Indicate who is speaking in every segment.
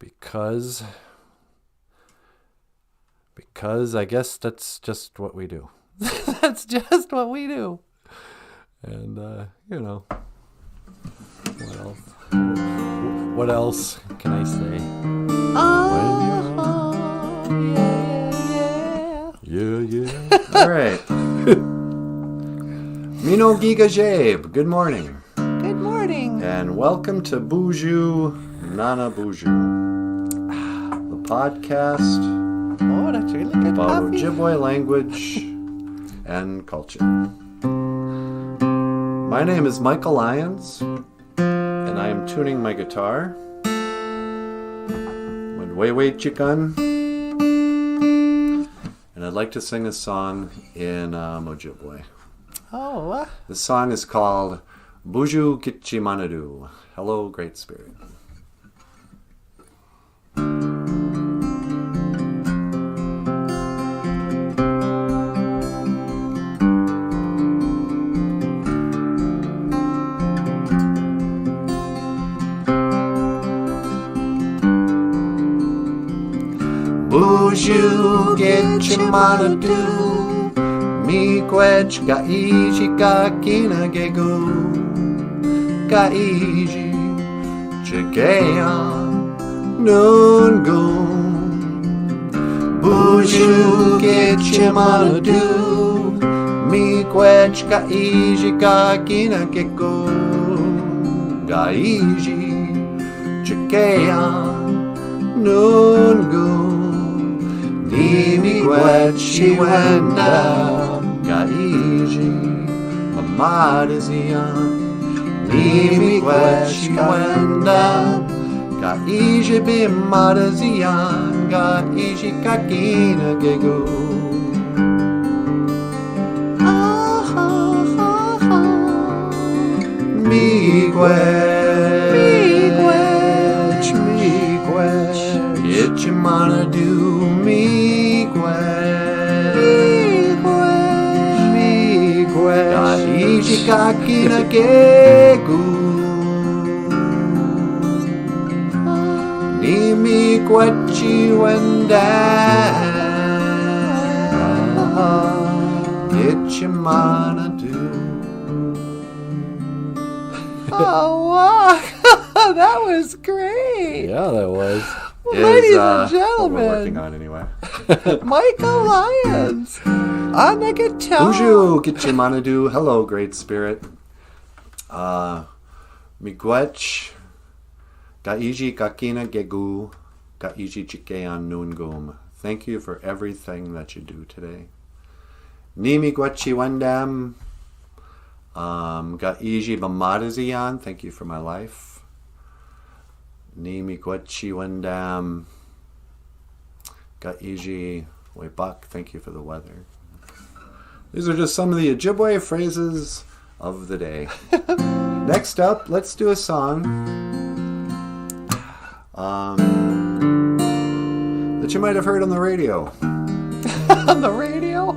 Speaker 1: Because I guess that's just what we do. That's just what we do. And, what else can I say? Yeah.
Speaker 2: All right. Mino Giga Jabe, good morning.
Speaker 3: Good morning.
Speaker 2: And welcome to BOOZHOO NANABOOZHOO, the podcast
Speaker 3: That's really good
Speaker 2: about
Speaker 3: coffee.
Speaker 2: Ojibwe language and culture. My name is Michael Lyons, and I am tuning my guitar with Way Chicken, and I'd like to sing a song in Ojibwe. This song is called BOOZHOO GICHI MANIDOO. Hello, Great Spirit. BOOZHOO GICHI MANIDOO, Miigwech Gaiji Gakina Gegu, Gaiji Chigea Nungun. BOOZHOO GICHI MANIDOO, Miigwech Gaiji Gakina Gegu, Gaiji Chigea Nungun. Miigwechi wenda Gaiji Mamadazian. Miigwechi wenda Gaiji Bimadazian. Gaiji Kakina Gegu. Miigwech Gichi Manidoo. Gaiji Kakina Gegu. Miigwechi wenda Gichi Manidoo.
Speaker 3: Oh, wow. That was great.
Speaker 1: Yeah, that was.
Speaker 3: Well, ladies and
Speaker 2: What we're
Speaker 3: gentlemen,
Speaker 2: working on anyway.
Speaker 3: Michael Lyons on the guitar.
Speaker 2: BOOZHOO GICHI MANIDOO. Hello, Great Spirit. Miigwech Gaiji Kakina Gegu, Gaiji Chikean Nungum. Thank you for everything that you do today. Miigwechi Wendam Gaiji Bamadazian. Thank you for my life. Miigwechi Wendam Gaiji Webak. Thank you for the weather. These are just some of the Ojibwe phrases of the day. Next up, let's do a song that you might have heard on the radio.
Speaker 3: On the radio?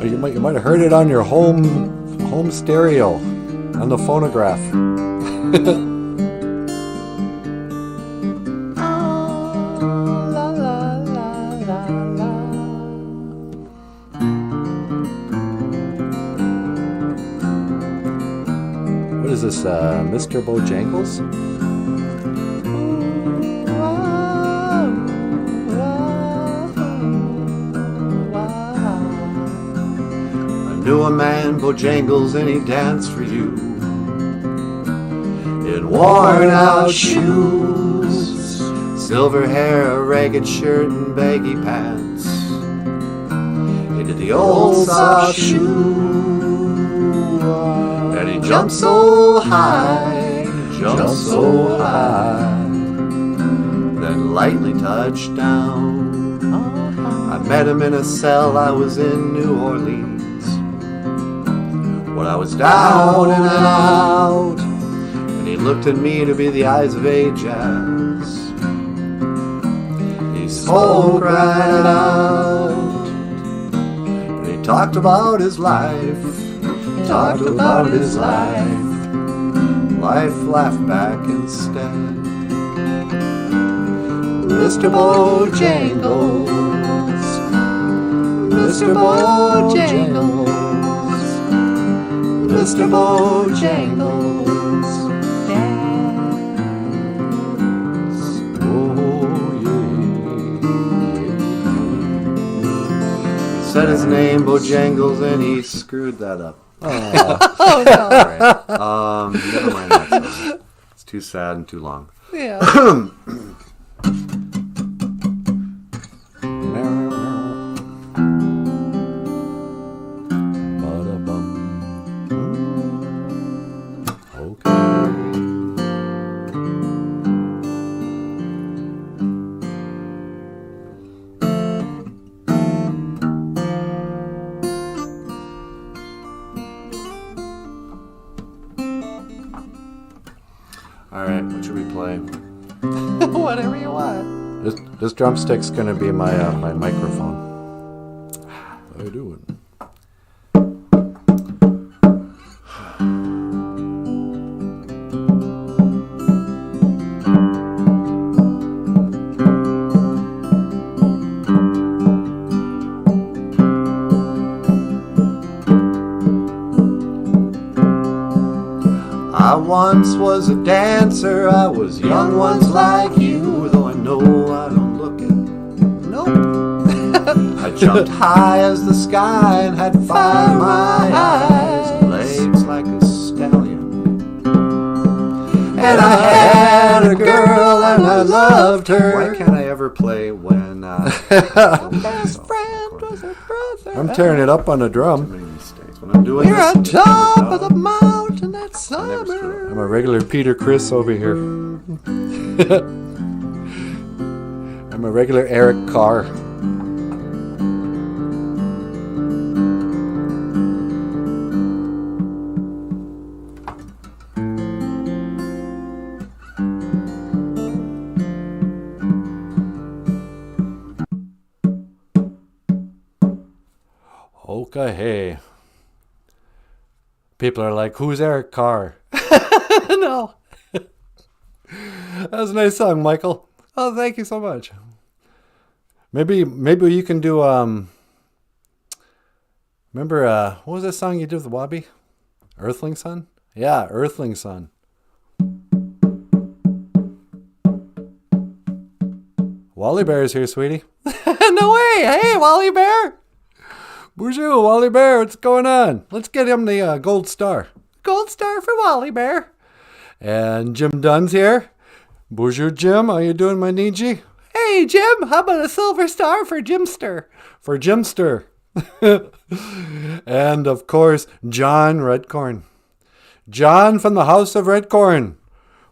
Speaker 1: You might have heard it on your home stereo, on the phonograph. What is this, Mr. Bojangles?
Speaker 2: I knew a man, Bojangles, and he danced for you in worn out shoes, silver hair, a ragged shirt, and baggy pants. He did the old soft shoe. And he jumped so high, then lightly touched down. I met him in a cell, I was in New Orleans, when I was down and out. And he looked at me to be the eyes of Ajax. He spoke right out, and he talked about his life. wife laughed back instead. Mr. Bojangles, Mr. Bojangles, Mr. Bojangles. Said his name Bojangles and he screwed that up.
Speaker 3: Oh no.
Speaker 2: Never mind that song. It's too sad and too long.
Speaker 3: Yeah.
Speaker 2: Alright, what should we play?
Speaker 3: Whatever you want.
Speaker 1: This drumstick's gonna be my my microphone. How you doing?
Speaker 2: I once was a dancer, I was young once like you, though I know I don't look it.
Speaker 3: Nope.
Speaker 2: I jumped high as the sky and had fire in my eyes, legs like a stallion. And I had a girl and I loved her. Why can't I ever play when
Speaker 3: Best friend was a brother.
Speaker 1: I'm tearing it up on the drum.
Speaker 2: Many mistakes when I'm doing
Speaker 3: We're
Speaker 2: this.
Speaker 3: on top of the mountain that
Speaker 2: never screw it
Speaker 3: summer.
Speaker 1: I'm a regular Peter Chris over here. I'm a regular Eric Carr. Okay. People are like, who's Eric Carr?
Speaker 3: No.
Speaker 1: That was a nice song, Michael. Oh, thank you so much. Maybe you can do remember what was that song you did with Wabi? Earthling Sun? Yeah, Earthling Sun. Wally Bear is here, sweetie.
Speaker 3: No way. Hey, Wally Bear.
Speaker 1: BOOZHOO, Wally Bear, what's going on? Let's get him the gold star.
Speaker 3: Gold star for Wally Bear.
Speaker 1: And Jim Dunn's here. BOOZHOO Jim, how you doing, my Niji?
Speaker 3: Hey, Jim. How about a silver star for Jimster?
Speaker 1: For Jimster. And, of course, John Redcorn. John from the House of Redcorn.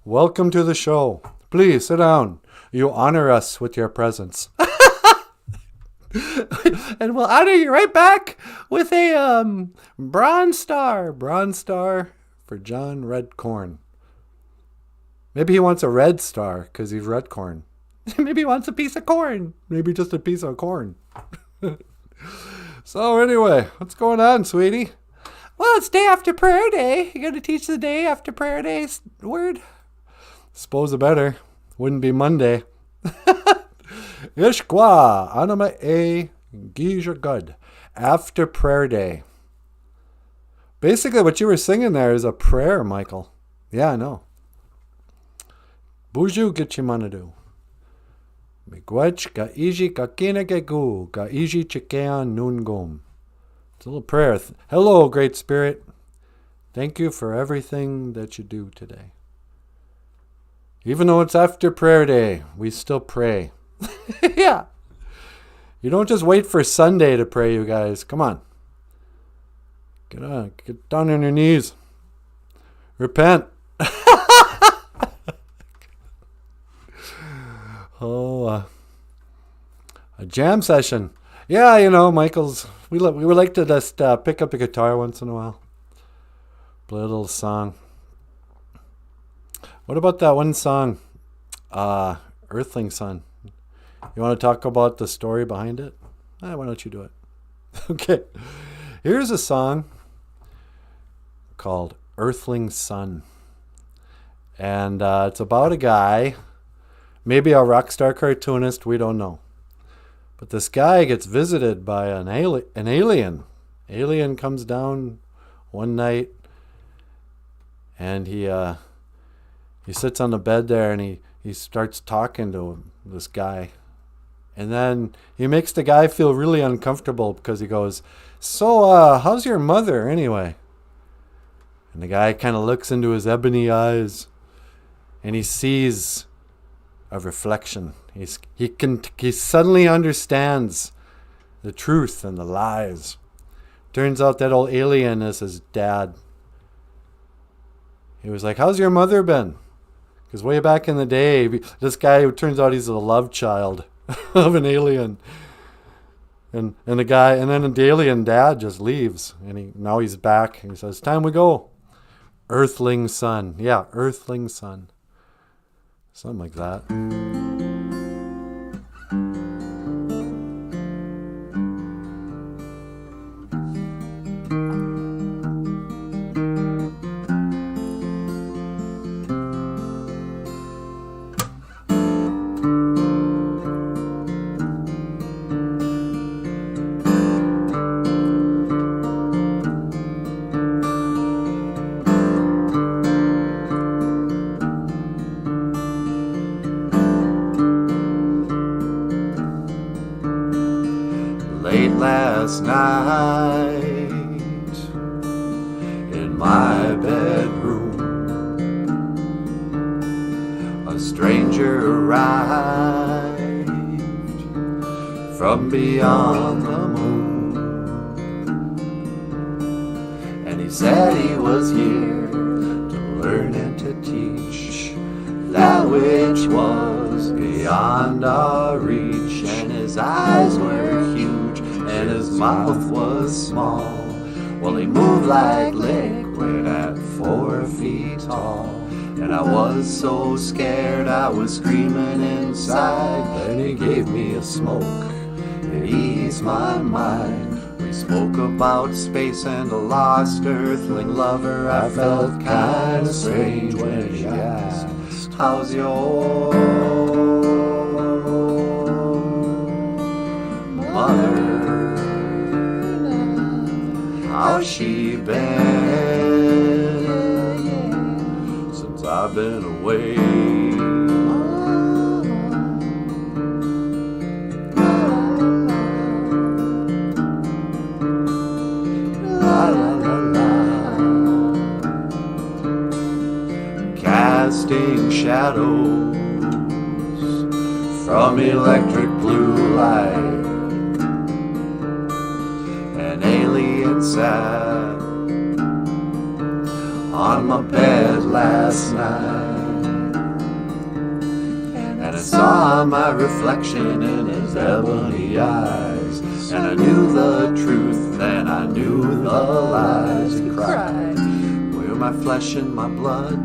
Speaker 1: Welcome to the show. Please sit down. You honor us with your presence.
Speaker 3: And we'll honor you right back with a bronze star.
Speaker 1: Bronze star for John Redcorn. Maybe he wants a red star because he's Redcorn.
Speaker 3: Maybe he wants a piece of corn.
Speaker 1: Maybe just a piece of corn. So anyway, what's going on, sweetie?
Speaker 3: Well, it's day after prayer day. You got to teach the day after prayer day word.
Speaker 1: Suppose it better. Wouldn't be Monday. Ishkwa, anima e gija good. After prayer day. Basically, what you were singing there is a prayer, Michael. Yeah, I know. BOOZHOO GICHI MANIDOO. Miigwech ga iji kakina gegu ga iji chikean nungum. It's a little prayer. Hello, Great Spirit. Thank you for everything that you do today. Even though it's after prayer day, we still pray.
Speaker 3: Yeah.
Speaker 1: You don't just wait for Sunday to pray, you guys. Come on. Get on. Get down on your knees. Repent. Oh, a jam session. Yeah, you know, Michael's. We would like to just pick up a guitar once in a while. Play a little song. What about that one song, Earthling Sun? You want to talk about the story behind it? Why don't you do it? Okay. Here's a song called Earthling Sun. And it's about a guy, maybe a rock star cartoonist, we don't know. But this guy gets visited by an alien. Alien comes down one night, and he sits on the bed there, and he starts talking to this guy. And then he makes the guy feel really uncomfortable because he goes, "So, how's your mother anyway?" And the guy kind of looks into his ebony eyes, and he sees a reflection. He suddenly understands the truth and the lies. Turns out that old alien is his dad. He was like, "How's your mother been?" Because way back in the day, this guy, who turns out he's a love child of an alien. And then the alien dad just leaves. And now he's back. And he says, "Time we go. Earthling son." Yeah, Earthling son. Something like that.
Speaker 2: Late last night in my bedroom, a stranger arrived from beyond the moon, and he said he was here to learn and to teach that which was beyond our reach. And his eyes were huge and his mouth was small. Well, he moved like liquid at 4 feet tall. And I was so scared I was screaming inside. Then he gave me a smoke, it eased my mind. We spoke about space and a lost earthling lover. I felt kinda strange when he asked, "How's your mother? How's she been since I've been away?" La la la la. Casting shadows from electric blue light, an alien sat on my bed last night, and I saw my reflection in his ebony eyes, and I knew the truth and I knew the lies. He cried, "You're my flesh and my blood,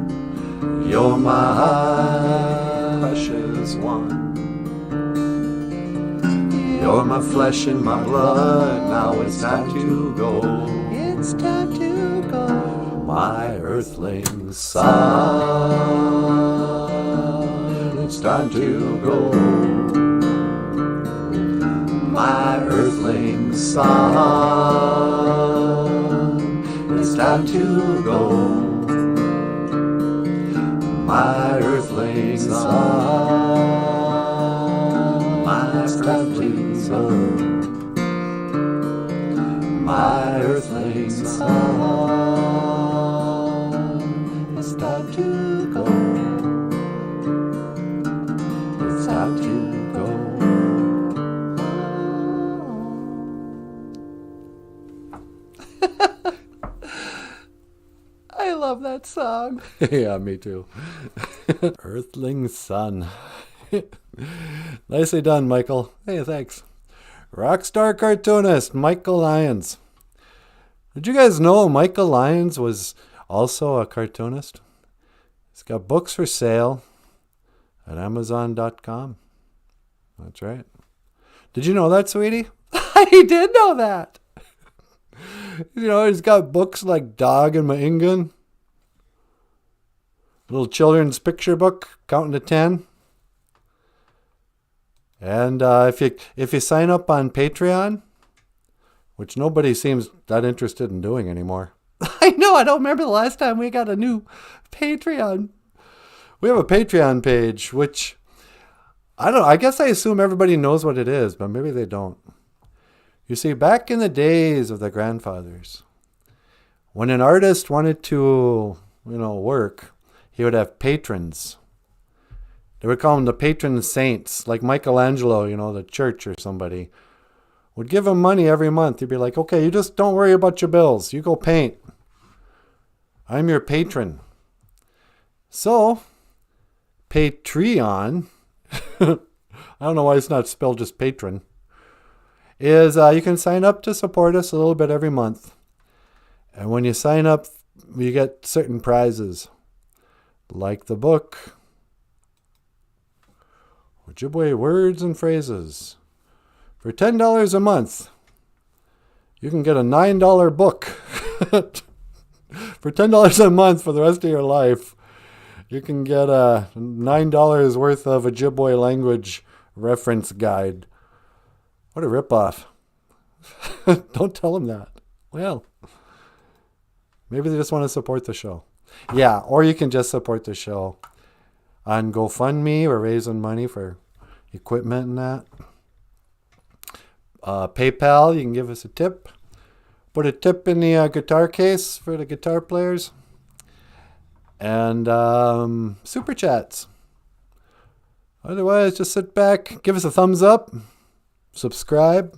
Speaker 2: you're my precious one. You're my flesh and my blood, now it's time to go. It's time to go. My earthling son, it's time to go. My earthling son, it's time to go. My earthling son, my earthling son, my earthling son, it's time to go. It's time to go.
Speaker 3: I love that song.
Speaker 1: Yeah, me too. Earthling son. Nicely done, Michael. Hey, thanks. Rockstar cartoonist Michael Lyons. Did you guys know Michael Lyons was also a cartoonist? He's got books for sale at Amazon.com. That's right. Did you know that, sweetie?
Speaker 3: I did know that.
Speaker 1: You know, he's got books like Dog and My Ingun. little children's picture book, counting to 10. And if you sign up on Patreon, which nobody seems that interested in doing anymore.
Speaker 3: I know. I don't remember the last time we got a new Patreon.
Speaker 1: We have a Patreon page, which I don't know. I guess I assume everybody knows what it is, but maybe they don't. You see, back in the days of the grandfathers, when an artist wanted to, work, he would have patrons. They would call them the patron saints, like Michelangelo, the church or somebody. Would give him money every month. He'd be like, okay, you just don't worry about your bills. You go paint. I'm your patron. So, Patreon, I don't know why it's not spelled just patron, is you can sign up to support us a little bit every month. And when you sign up, you get certain prizes, like the book, Ojibwe Words and Phrases. For $10 a month, you can get a $9 book. For $10 a month for the rest of your life, you can get a $9 worth of Ojibwe language reference guide. What a ripoff. Don't tell them that. Well, maybe they just want to support the show. Yeah, or you can just support the show on GoFundMe. We're raising money for equipment and that. PayPal, you can give us a tip. Put a tip in the guitar case for the guitar players. And super chats. Otherwise, just sit back, give us a thumbs up, subscribe.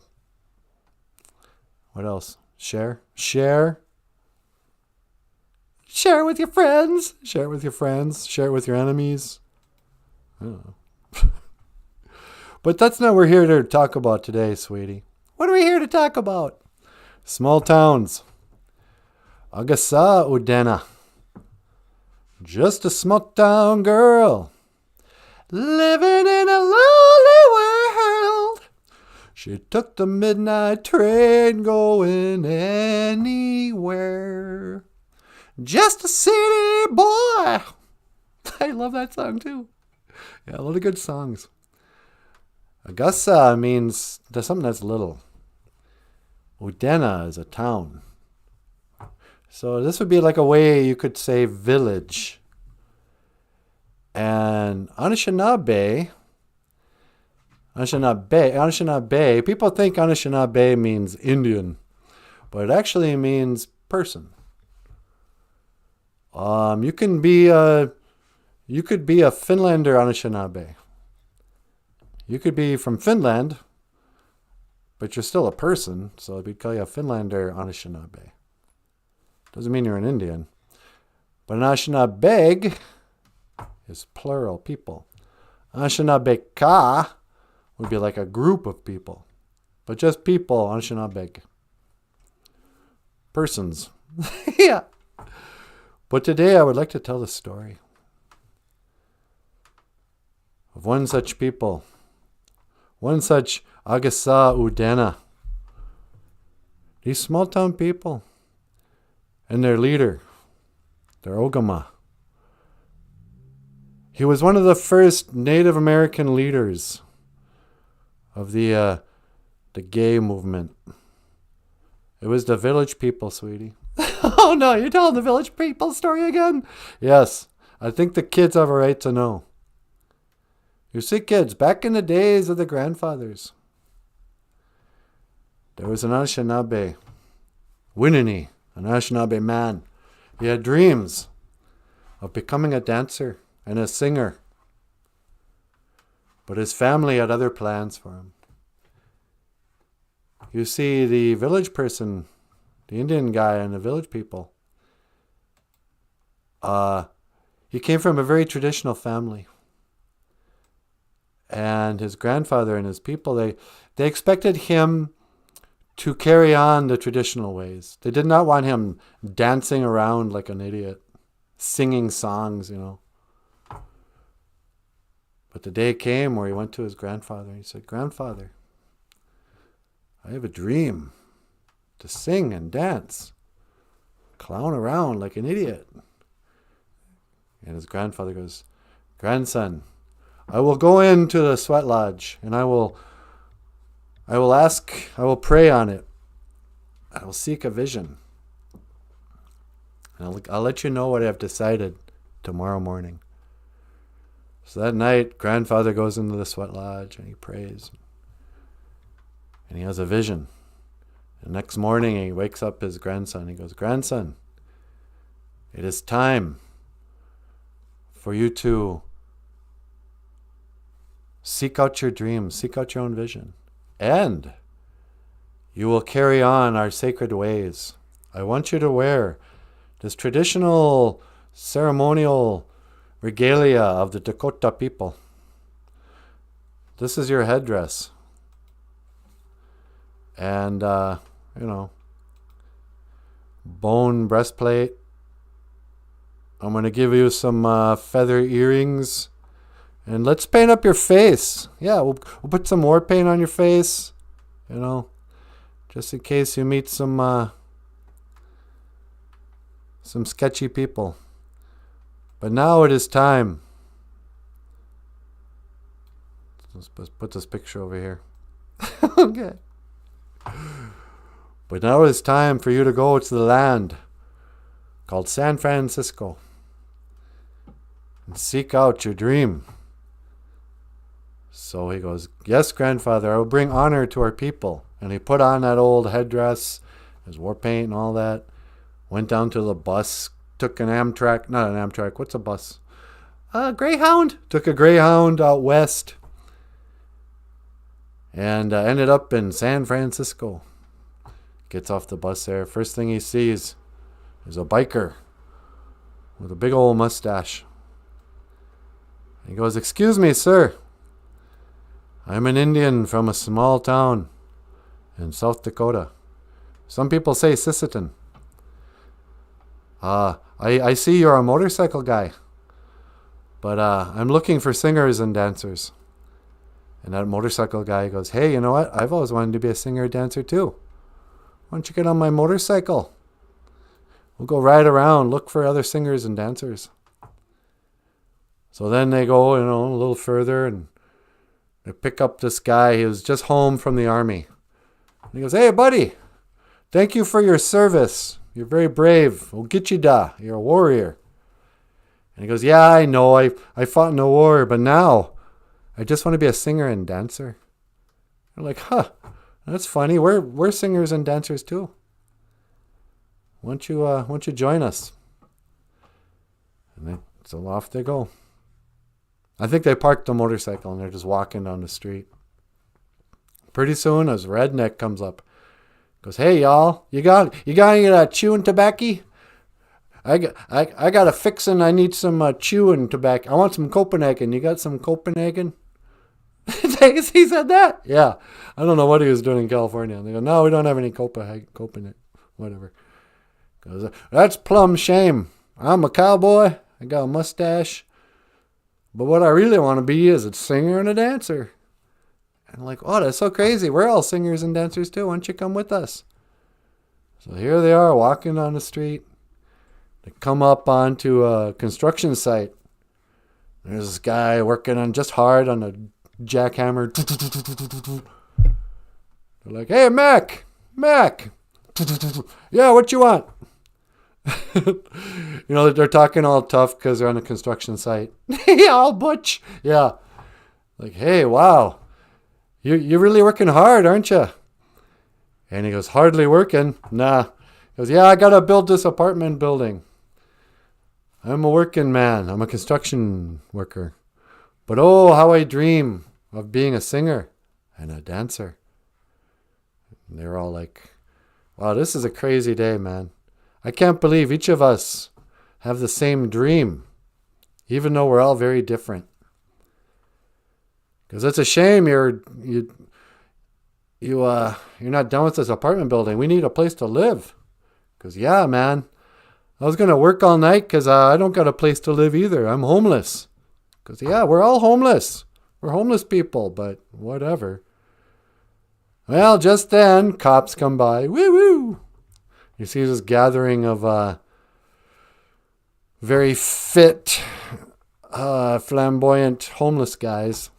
Speaker 1: What else? Share. Share it with your friends. Share it with your friends. Share it with your enemies. I don't know. But that's not what we're here to talk about today, sweetie. What are we here to talk about? Small towns. Agasa Udena. Just a small town girl. Living in a lonely world. She took the midnight train going anywhere. Just a city boy. I love that song too. Yeah, a lot of good songs. Agasa means there's something that's little. Udena is a town. So this would be like a way you could say village. And Anishinaabe, people think Anishinaabe means Indian, but it actually means person. You could be a Finlander Anishinaabe. You could be from Finland, but you're still a person, so we'd call you a Finlander Anishinaabe. Doesn't mean you're an Indian. But an Anishinaabe is plural people. Anishinaabe would be like a group of people. But just people, Anishinaabe. Persons. Yeah. But today I would like to tell the story of one such people. One such Agasa Udena. These small town people. And their leader, their Ogama. He was one of the first Native American leaders of the gay movement. It was the village people, sweetie.
Speaker 3: Oh no, you're telling the village people story again?
Speaker 1: Yes, I think the kids have a right to know. You see, kids, back in the days of the grandfathers, there was an Anishinaabe, Winini, an Anishinaabe man. He had dreams of becoming a dancer and a singer. But his family had other plans for him. You see, the village person, the Indian guy and the village people, he came from a very traditional family. And his grandfather and his people, they expected him to carry on the traditional ways. They did not want him dancing around like an idiot, singing songs, But the day came where he went to his grandfather and he said, "Grandfather, I have a dream to sing and dance, clown around like an idiot." And his grandfather goes, grandson, I will go into the sweat lodge and I will pray on it. I will seek a vision. And I'll let you know what I've decided tomorrow morning. So that night, grandfather goes into the sweat lodge and he prays. And he has a vision. The next morning, he wakes up his grandson. He goes, grandson, it is time for you to seek out your dreams, seek out your own vision. And you will carry on our sacred ways. I want you to wear this traditional ceremonial regalia of the Dakota people. This is your headdress. And, bone breastplate. I'm going to give you some feather earrings. And let's paint up your face. Yeah, we'll put some war paint on your face. Just in case you meet some sketchy people. But now it is time. Let's put this picture over here. Okay. But now it is time for you to go to the land called San Francisco and seek out your dream. So he goes, yes, grandfather, I will bring honor to our people. And he put on that old headdress, his war paint and all that. Went down to the bus, took not an Amtrak, what's a bus?
Speaker 3: Greyhound.
Speaker 1: Took a Greyhound out west. And ended up in San Francisco. Gets off the bus there. First thing he sees is a biker with a big old mustache. He goes, excuse me, sir. I'm an Indian from a small town in South Dakota. Some people say Sisseton. I see you're a motorcycle guy. But I'm looking for singers and dancers. And that motorcycle guy goes, hey, you know what? I've always wanted to be a singer or dancer too. Why don't you get on my motorcycle? We'll go ride around, look for other singers and dancers. So then they go, a little further and they pick up this guy. He was just home from the army. And he goes, hey, buddy, thank you for your service. You're very brave. GICHI, you're a warrior. And he goes, yeah, I know. I fought in the war, but now I just want to be a singer and dancer. They're like, huh, that's funny. We're singers and dancers too. Why don't you join us? And so off they go. I think they parked the motorcycle and they're just walking down the street. Pretty soon, this redneck comes up. Goes, hey y'all, you got any chewing tobacco? I got a fixin'. I need some chewing tobacco. I want some Copenhagen. You got some Copenhagen?
Speaker 3: He said that?
Speaker 1: Yeah. I don't know what he was doing in California. And they go, no, we don't have any Copenhagen. Whatever. Goes, that's plumb shame. I'm a cowboy. I got a mustache. But what I really want to be is a singer and a dancer. And I'm like, oh, that's so crazy. We're all singers and dancers too. Why don't you come with us? So here they are walking down the street. They come up onto a construction site. There's this guy working on just hard on a jackhammer. They're like, hey, Mac. Yeah, what you want? They're talking all tough because they're on a construction site.
Speaker 3: Yeah, all butch.
Speaker 1: Yeah. Like, hey, wow. You're really working hard, aren't you? And he goes, hardly working. Nah. He goes, yeah, I got to build this apartment building. I'm a working man. I'm a construction worker. But oh, how I dream of being a singer and a dancer. And they're all like, wow, this is a crazy day, man. I can't believe each of us have the same dream, even though we're all very different. Because it's a shame you're not done with this apartment building. We need a place to live. Because, yeah, man, I was going to work all night because I don't got a place to live either. I'm homeless. Because, yeah, we're all homeless. We're homeless people, but whatever. Well, just then, cops come by. Woo-woo! You see this gathering of very fit, flamboyant homeless guys.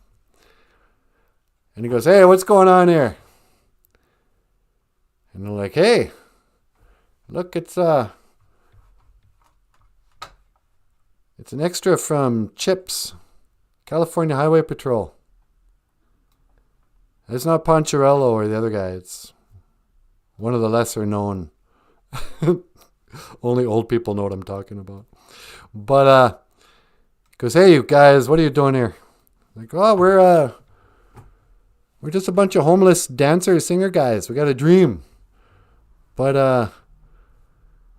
Speaker 1: And he goes, "Hey, what's going on here?" And they're like, "Hey, look, it's an extra from Chips, California Highway Patrol. It's not Poncherello or the other guy. It's one of the lesser known. Only old people know what I'm talking about. But he goes, "Hey, you guys, what are you doing here?" Like, "Oh, we're just a bunch of homeless dancer, singer guys. We got a dream. But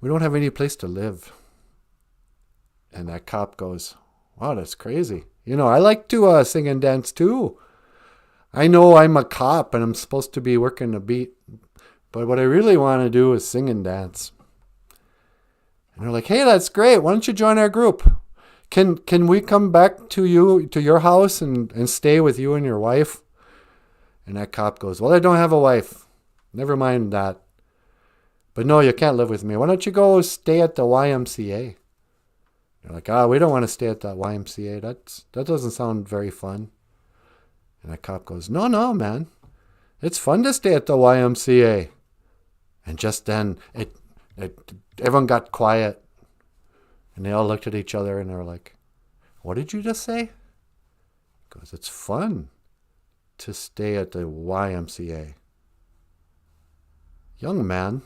Speaker 1: we don't have any place to live." And that cop goes, "Wow, that's crazy. You know, I like to sing and dance too. I know I'm a cop and I'm supposed to be working a beat, but what I really want to do is sing and dance." And they're like, "Hey, that's great. Why don't you join our group? Can we come back to your house and stay with you and your wife?" And that cop goes, "Well, I don't have a wife. Never mind that. But no, you can't live with me. Why don't you go stay at the YMCA?" They're like, "We don't want to stay at that YMCA. That doesn't sound very fun." And that cop goes, No, man. It's fun to stay at the YMCA." And just then, everyone got quiet. And they all looked at each other and they were like, "What did you just say?" He goes, "It's fun to stay at the YMCA. Young man."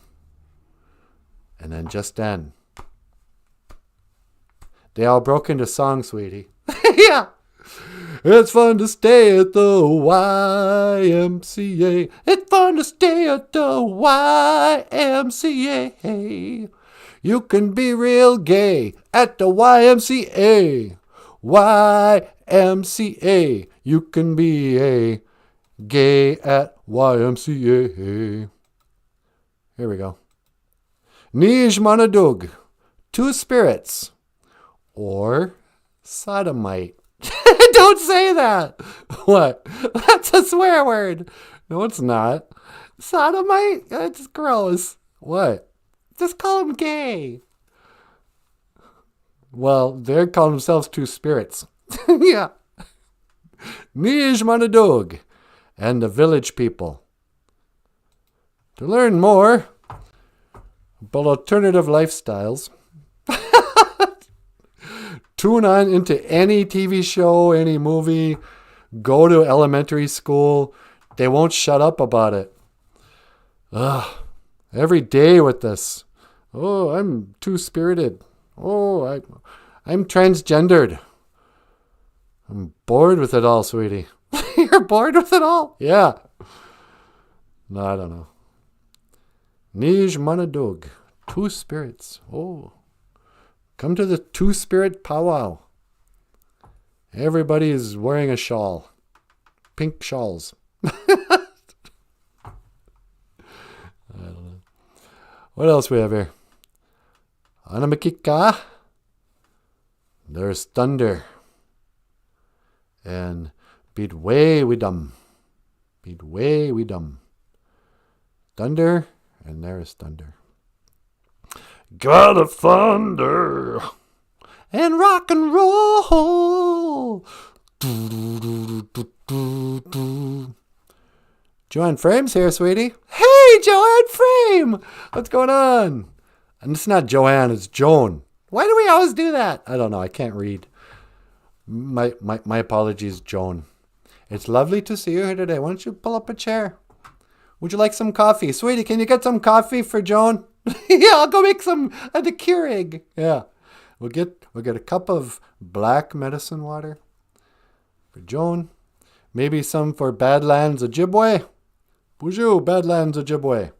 Speaker 1: And then just then, they all broke into song, sweetie. Yeah. "It's fun to stay at the YMCA. It's fun to stay at the YMCA. You can be real gay at the YMCA. YMCA. You can be a gay at YMCA." Here we go. "Nij Manidoo, two spirits, or sodomite." Don't say that. What? That's a swear word. No, it's not. Sodomite? That's gross. What? Just call him gay. Well, they're calling themselves two spirits. Yeah. Nij Manidoo and the village people. To learn more about alternative lifestyles, tune on into any TV show, any movie, go to elementary school. They won't shut up about it. Ugh. Every day with this. "Oh, I'm two-spirited. Oh, I'm transgendered." I'm bored with it all, sweetie. You're bored with it all? Yeah. No, I don't know. Nij Manidoo, two spirits. Oh. Come to the two-spirit powwow. Everybody is wearing a shawl. Pink shawls. I don't know. What else we have here? Anamakika. There's thunder. And Bidway Widum. Bidway Widum. Thunder, and there is thunder. Gotta thunder and rock and roll. Joanne Frame's here, sweetie. Hey, Joanne Frame! What's going on? And it's not Joanne, it's Joan. Why do we always do that? I don't know. I can't read. My apologies, Joan. It's lovely to see you here today. Why don't you pull up a chair? Would you like some coffee? Sweetie, can you get some coffee for Joan? Yeah, I'll go make some of the Keurig. Yeah. We'll get a cup of black medicine water for Joan. Maybe some for Badlands Ojibwe. BOOZHOO, Badlands Ojibwe.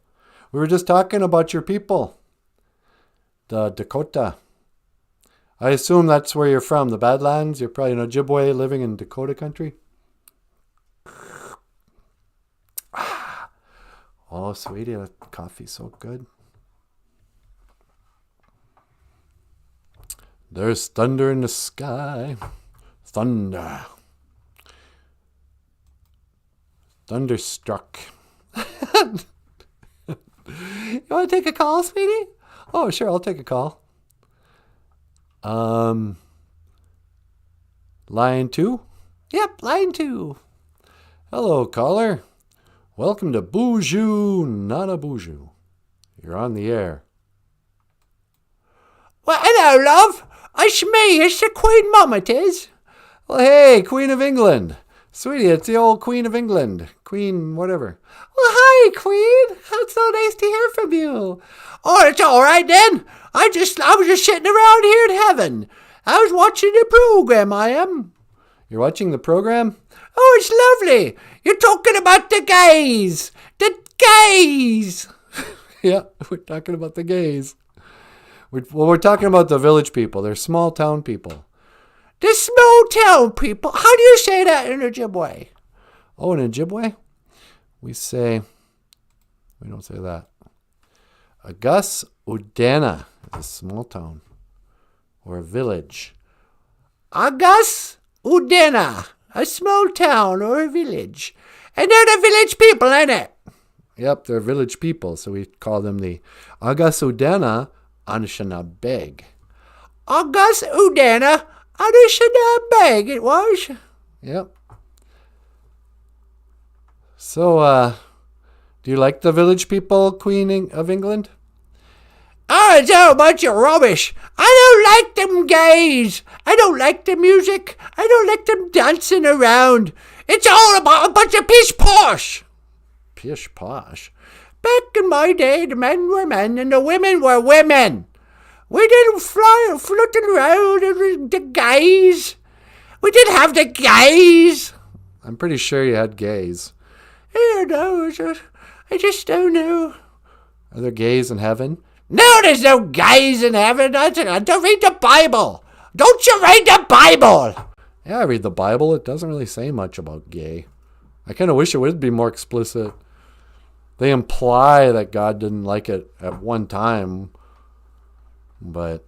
Speaker 1: We were just talking about your people. The Dakota. I assume that's where you're from, the Badlands. You're probably an Ojibwe living in Dakota country. Oh, sweetie, that coffee's so good. There's thunder in the sky. Thunder. Thunderstruck. You want to take a call, sweetie? Oh, sure, I'll take a call. Line 2?
Speaker 3: Yep, line 2.
Speaker 1: Hello, caller. Welcome to BOOZHOO NANABOOZHOO. You're on the air.
Speaker 3: Well, hello, love. It's me. It's the Queen Mum, it is.
Speaker 1: Well, hey, Queen of England. Sweetie, it's the old Queen of England. Queen whatever.
Speaker 3: Well, hi, Queen. It's so nice to hear from you. Oh, it's all right, then. I was just sitting around here in heaven. I was watching the program, I am.
Speaker 1: You're watching the program?
Speaker 3: Oh, it's lovely. You're talking about the gays. The gays.
Speaker 1: Yeah, we're talking about the gays. We're talking about the village people. They're small town people.
Speaker 3: The small town people. How do you say that in Ojibwe?
Speaker 1: Oh, in Ojibwe? We don't say that. Agus Udana is a small town or a village.
Speaker 3: Agus Udena, a small town or a village. And they're the village people, ain't it?
Speaker 1: Yep, they're village people, so we call them the Agus Udana Anishinabeg.
Speaker 3: Agus Udena Anishinabeg, it was.
Speaker 1: Yep. So, do you like the village people, Queen of England?
Speaker 3: Oh, it's all a bunch of rubbish. I don't like them gays. I don't like the music. I don't like them dancing around. It's all about a bunch of pish-posh.
Speaker 1: Pish-posh?
Speaker 3: Back in my day, the men were men and the women were women. We didn't fly floating around the gays. We didn't have the gays.
Speaker 1: I'm pretty sure you had gays.
Speaker 3: I don't know. I just don't know.
Speaker 1: Are there gays in heaven?
Speaker 3: No, there's no gays in heaven. Don't read the Bible. Don't you read the Bible?
Speaker 1: Yeah, I read the Bible. It doesn't really say much about gay. I kind of wish it would be more explicit. They imply that God didn't like it at one time, but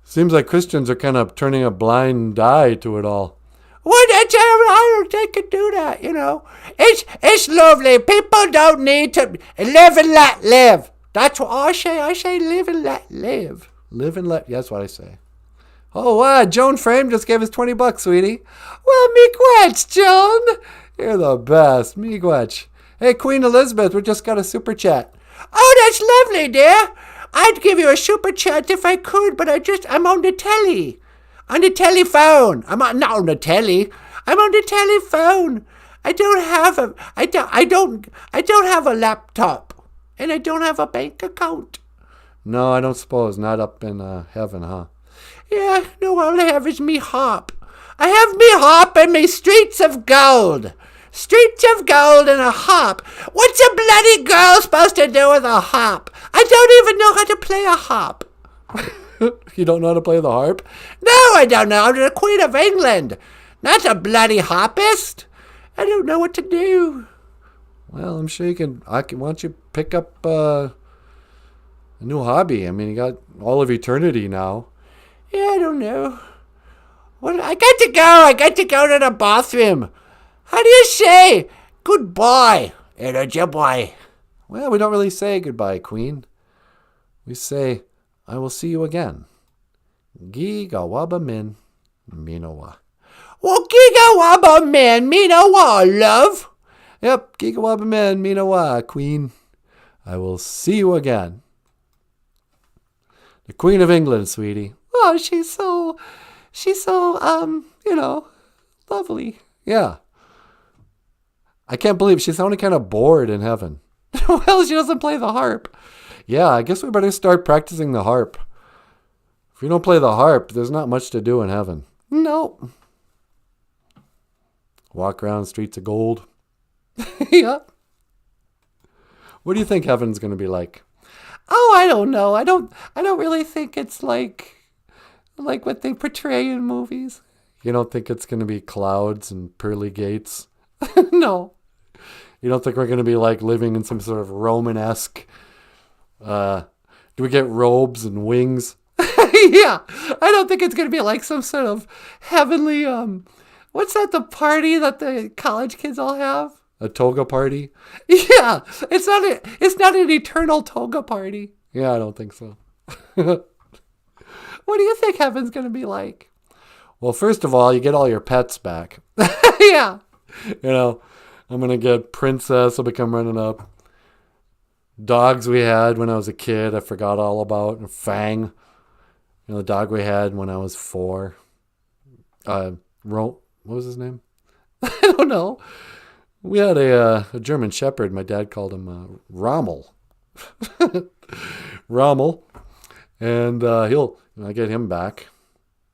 Speaker 1: seems like Christians are kind of turning a blind eye to it all.
Speaker 3: Well, I don't think they can do that, you know. It's lovely. People don't need to live and let live. That's what I say. I say live and let live.
Speaker 1: Live and let, yeah, that's what I say. Oh, wow, Joan Frame just gave us $20, sweetie.
Speaker 3: Well, miigwech, Joan.
Speaker 1: You're the best, miigwech. Hey, Queen Elizabeth, we just got a super chat.
Speaker 3: Oh, that's lovely, dear. I'd give you a super chat if I could, but I'm on the telly. On the telephone. Not on the telly. I'm on the telephone. I don't have a laptop. And I don't have a bank account.
Speaker 1: No, I don't suppose. Not up in heaven, huh?
Speaker 3: Yeah, no, all I have is me hop. I have me hop and me streets of gold. Streets of gold and a hop. What's a bloody girl supposed to do with a hop? I don't even know how to play a hop.
Speaker 1: You don't know how to play the harp?
Speaker 3: No, I don't know. I'm the Queen of England. Not a bloody hoppist. I don't know what to do.
Speaker 1: Well, I'm sure you can. Why don't you pick up a new hobby? I mean, you got all of eternity now.
Speaker 3: Yeah, I don't know. Well, I got to go. I got to go to the bathroom. How do you say goodbye in Ojibwe?
Speaker 1: Well, we don't really say goodbye, Queen. We say, I will see you again. Gigawaba min minowa.
Speaker 3: Well, gigawaba min minowa, love.
Speaker 1: Yep, Gigawaba min minowa, Queen. I will see you again. The Queen of England, sweetie.
Speaker 3: Oh, she's so, lovely.
Speaker 1: Yeah. I can't believe she sounded kind of bored in heaven.
Speaker 3: Well, she doesn't play the harp.
Speaker 1: Yeah, I guess we better start practicing the harp. If you don't play the harp, there's not much to do in heaven.
Speaker 3: Nope.
Speaker 1: Walk around streets of gold.
Speaker 3: Yeah.
Speaker 1: What do you think heaven's going to be like?
Speaker 3: Oh, I don't know. I don't really think it's like what they portray in movies.
Speaker 1: You don't think it's going to be clouds and pearly gates?
Speaker 3: No.
Speaker 1: You don't think we're going to be like living in some sort of Romanesque? Do we get robes and wings?
Speaker 3: Yeah. I don't think it's going to be like some sort of heavenly, what's that, the the college kids all have?
Speaker 1: A toga party?
Speaker 3: Yeah. It's not an eternal toga party.
Speaker 1: Yeah, I don't think so. What do you think heaven's going to be like? Well, first of all, you get all your pets back.
Speaker 3: Yeah.
Speaker 1: You know, I'm going to get Princess will become running up. Dogs we had when I was a kid, I forgot all about. And Fang, you know, the dog we had when I was 4. What was his name? I don't know. We had a German Shepherd. My dad called him Rommel. Rommel. And I get him back.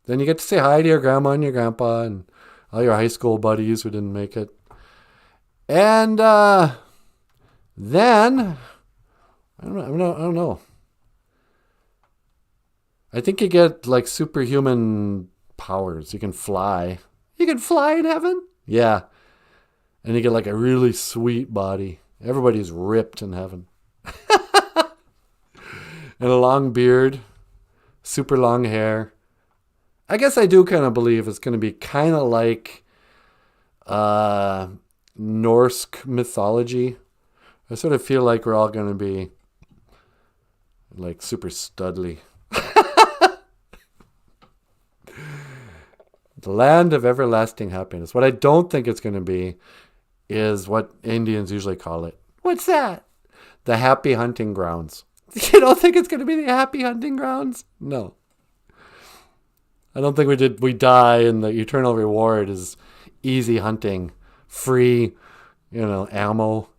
Speaker 1: Then you get to say hi to your grandma and your grandpa and all your high school buddies who didn't make it. And then, I don't know. I think you get like superhuman powers. You can fly.
Speaker 3: You can fly in heaven?
Speaker 1: Yeah. And you get like a really sweet body. Everybody's ripped in heaven. And a long beard. Super long hair. I guess I do kind of believe it's going to be kind of like Norse mythology. I sort of feel like we're all going to be like super studly. The land of everlasting happiness. What I don't think it's going to be is what Indians usually call it.
Speaker 3: What's that?
Speaker 1: The happy hunting grounds.
Speaker 3: You don't think it's going to be the happy hunting grounds?
Speaker 1: No. I don't think we die and the eternal reward is easy hunting, free, ammo.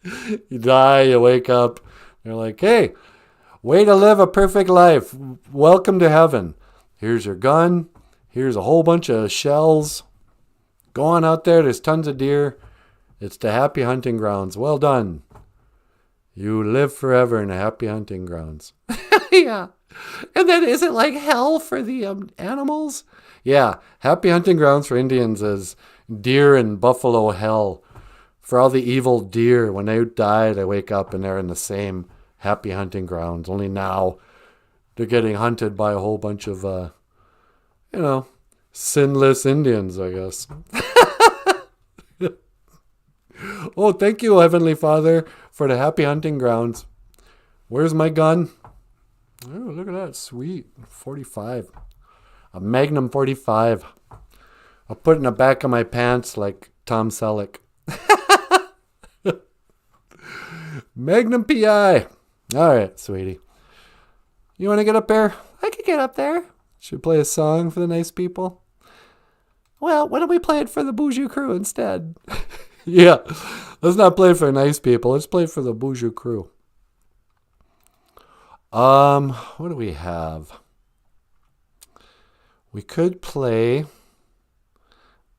Speaker 1: You die, you wake up, you're like, hey, way to live a perfect life. Welcome to heaven. Here's your gun. Here's a whole bunch of shells. Go on out there. There's tons of deer. It's the happy hunting grounds. Well done. You live forever in the happy hunting grounds.
Speaker 3: Yeah. And then is it like hell for the animals?
Speaker 1: Yeah. Happy hunting grounds for Indians is deer and buffalo hell. For all the evil deer, when they die, they wake up and they're in the same happy hunting grounds. Only now they're getting hunted by a whole bunch of, sinless Indians, I guess. Oh, thank you, Heavenly Father, for the happy hunting grounds. Where's my gun? Oh, look at that. Sweet. 45. A Magnum 45. I'll put it in the back of my pants like Tom Selleck. Magnum PI. All right, sweetie. You want to get up there?
Speaker 3: I could get up there.
Speaker 1: Should we play a song for the nice people?
Speaker 3: Well, why don't we play it for the BOOZHOO crew instead?
Speaker 1: Yeah. Let's not play it for nice people. Let's play it for the BOOZHOO crew. What do we have? We could play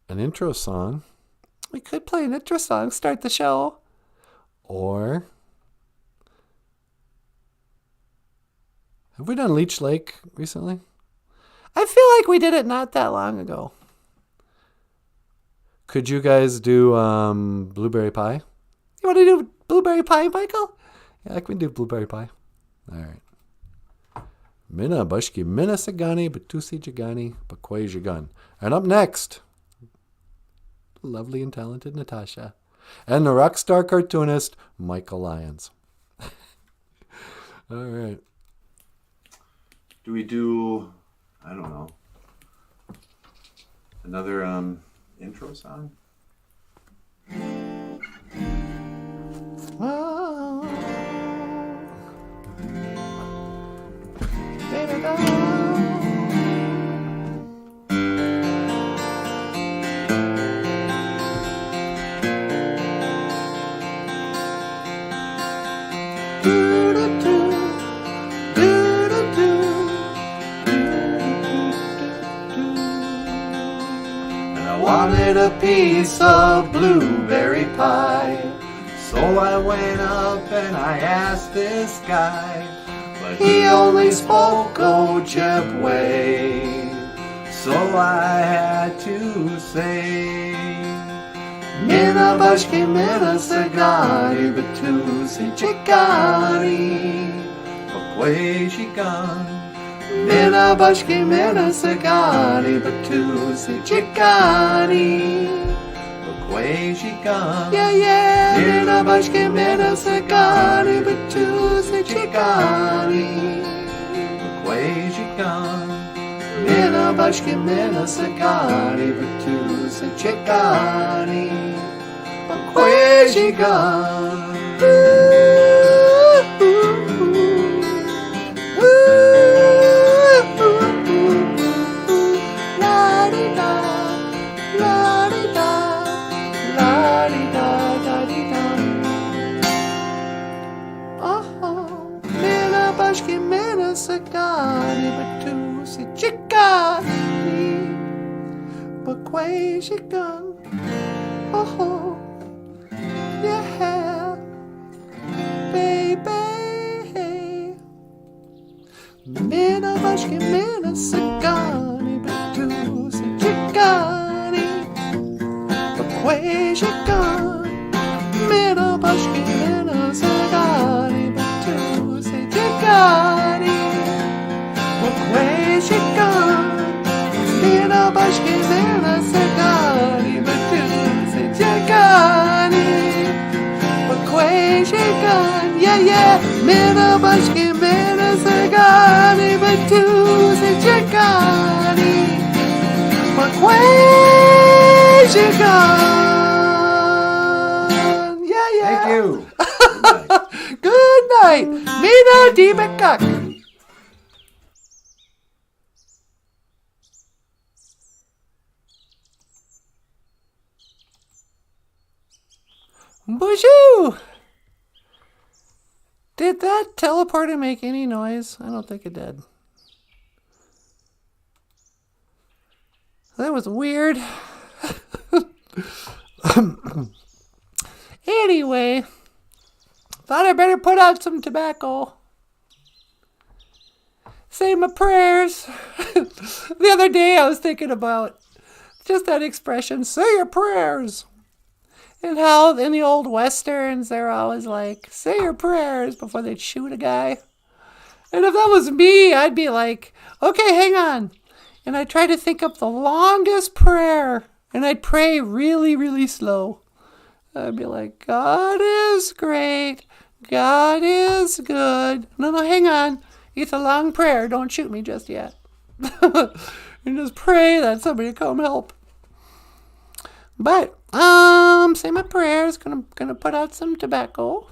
Speaker 1: an intro song.
Speaker 3: We could play an intro song, start the show.
Speaker 1: Or have we done Leech Lake recently?
Speaker 3: I feel like we did it not that long ago.
Speaker 1: Could you guys do blueberry pie?
Speaker 3: You want to do blueberry pie, Michael?
Speaker 1: Yeah, I can do blueberry pie. All right. Mina bashki mina sagani batusi jagani bakwai jagan. And up next, lovely and talented Natasha. And the rock star cartoonist, Michael Lyons. All right.
Speaker 2: Do we do, I don't know, another intro song?
Speaker 3: Oh.
Speaker 2: Wanted a piece of blueberry pie, so I went up and I asked this guy, but he only spoke Ojibwe, so I had to say, Mina bashki mina sagari batusi chikari, bakwai shikan. Mina bashki mina sagari batusi chikari, bakwai shikan.
Speaker 3: Yeah, yeah.
Speaker 2: Mina bashki mina sagari batusi chikari, bakwai shikan. Shikan. Mina bashki mina sagani, batu se chikani. Bakwe shikan. Sagani, batu si chikani, bakwe shikan. Oh, yeah, baby. Mina bashki mina sagani, batu si chikani, bakwe shikan. Mina bashki mina sagani, batu si chikani. Where's she gone? Mina bashki mina sagani, batu se chikani. But where's she gone? Yeah. Mina bashki mina sagani, batu se chikani. But where's she gone? Yeah.
Speaker 1: Thank you.
Speaker 2: Good night. Mina di Bekak. BOOZHOO! Did that teleporter make any noise? I don't think it did. That was weird. Anyway, thought I better put out some tobacco. Say my prayers. The other day I was thinking about just that expression, say your prayers. And how in the old westerns, they're always like, say your prayers before they'd shoot a guy. And if that was me, I'd be like, okay, hang on. And I'd try to think up the longest prayer. And I'd pray really, really slow. I'd be like, God is great. God is good. No, hang on. It's a long prayer. Don't shoot me just yet. And just pray that somebody come help. But, say my prayers, gonna put out some tobacco.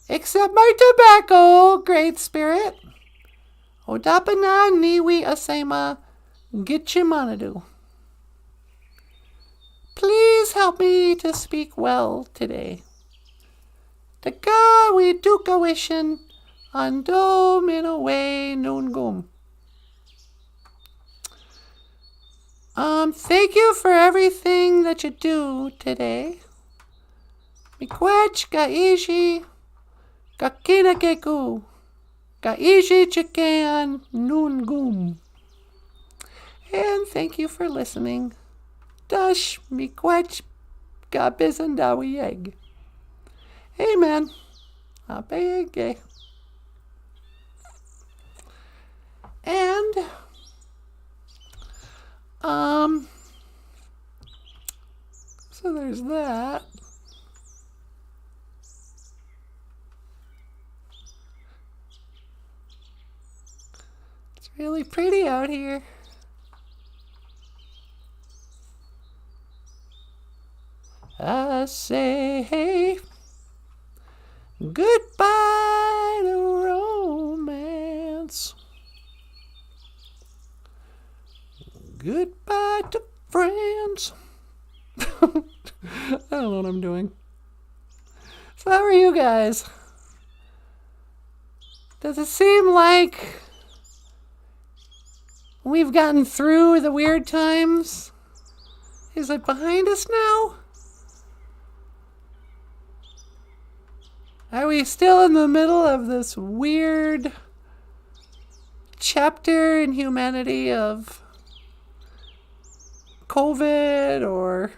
Speaker 2: Accept my tobacco, Great Spirit. Odapana niwi asema GICHI MANIDOO. Please help me to speak well today. Taka we duka wishin ando minaway nungum. Thank you for everything that you do today. Miigwech GICHI kakinakeku GICHI chikan nungum. And thank you for listening. Dash miigwech gabizandawiyeg. Amen. Abege. And so there's that. It's really pretty out here. I say goodbye to romance. Goodbye to friends. I don't know what I'm doing. So how are you guys? Does it seem like we've gotten through the weird times? Is it behind us now? Are we still in the middle of this weird chapter in humanity of COVID or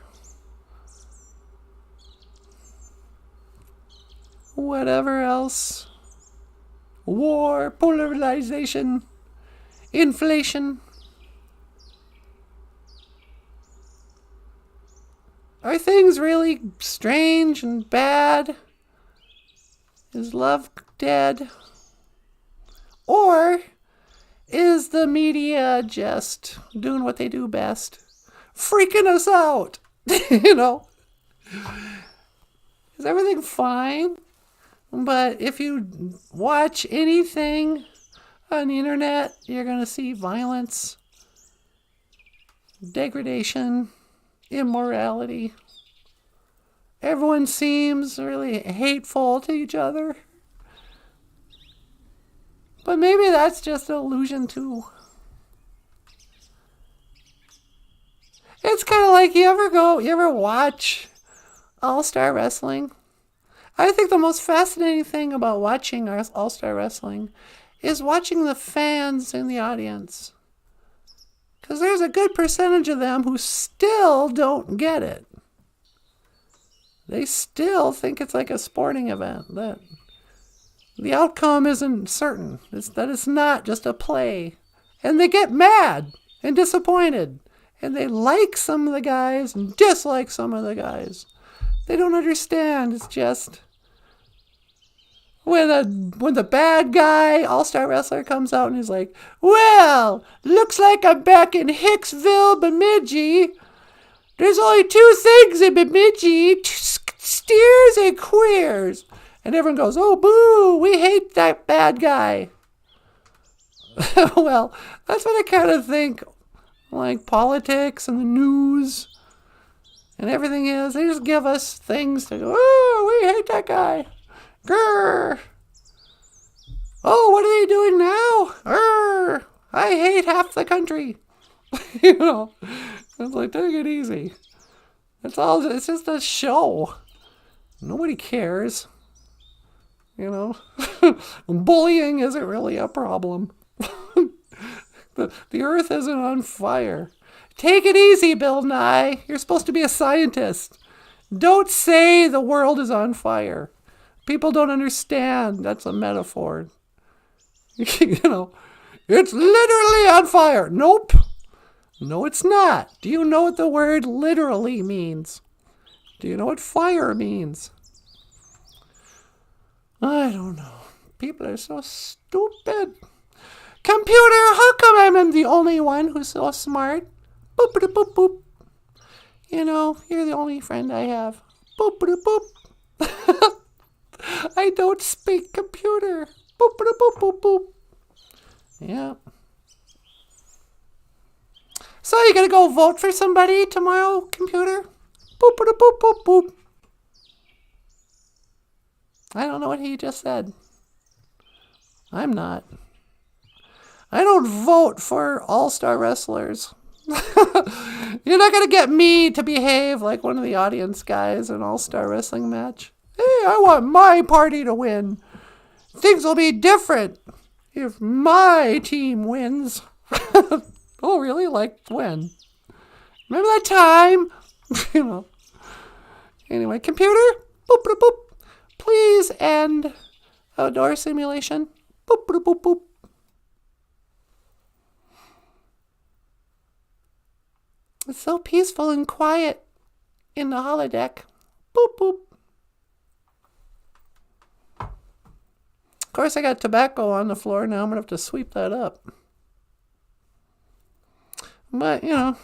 Speaker 2: whatever else? War, polarization, inflation. Are things really strange and bad? Is love dead? Or
Speaker 3: is the media just doing what they do best? Freaking us out. You know? Is everything fine? But if you watch anything on the internet, you're going to see violence, degradation, immorality. Everyone seems really hateful to each other. But maybe that's just an illusion too. It's kind of like you ever watch All-Star Wrestling? I think the most fascinating thing about watching All-Star Wrestling is watching the fans in the audience. Because there's a good percentage of them who still don't get it. They still think it's like a sporting event, that the outcome isn't certain, that it's not just a play. And they get mad and disappointed. And they like some of the guys and dislike some of the guys. They don't understand. It's just when the bad guy, all-star wrestler, comes out and he's like, well, looks like I'm back in Hicksville, Bemidji. There's only two things in Bemidji, steers and queers. And everyone goes, oh, boo, we hate that bad guy. Well, that's what I kind of think, like politics and the news and everything is. They just give us things to go, oh, we hate that guy. Grr. Oh, what are they doing now? Grr. I hate half the country. You know, it's like, take it easy. It's just a show. Nobody cares. You know, bullying isn't really a problem. The earth isn't on fire. Take it easy, Bill Nye. You're supposed to be a scientist. Don't say the world is on fire. People don't understand. That's a metaphor. You know, it's literally on fire. Nope. No, it's not. Do you know what the word literally means? Do you know what fire means? I don't know. People are so stupid. Computer, how come I'm the only one who's so smart? Boop, boop, boop, boop. You know, you're the only friend I have. Boop, boop, boop. I don't speak computer. Boop, boop, boop, boop, boop. Yeah. So you gonna go vote for somebody tomorrow, computer? Boop, boop, boop, boop, boop. I don't know what he just said. I'm not. I don't vote for all-star wrestlers. You're not going to get me to behave like one of the audience guys in an all-star wrestling match. Hey, I want my party to win. Things will be different if my team wins. Oh, really? Like when? Remember that time? You know. Anyway, computer, boop, boop, boop. Please end outdoor simulation. Boop, boop, boop, boop. It's so peaceful and quiet in the holodeck. Boop, boop. Of course, I got tobacco on the floor now. I'm going to have to sweep that up. But, you know.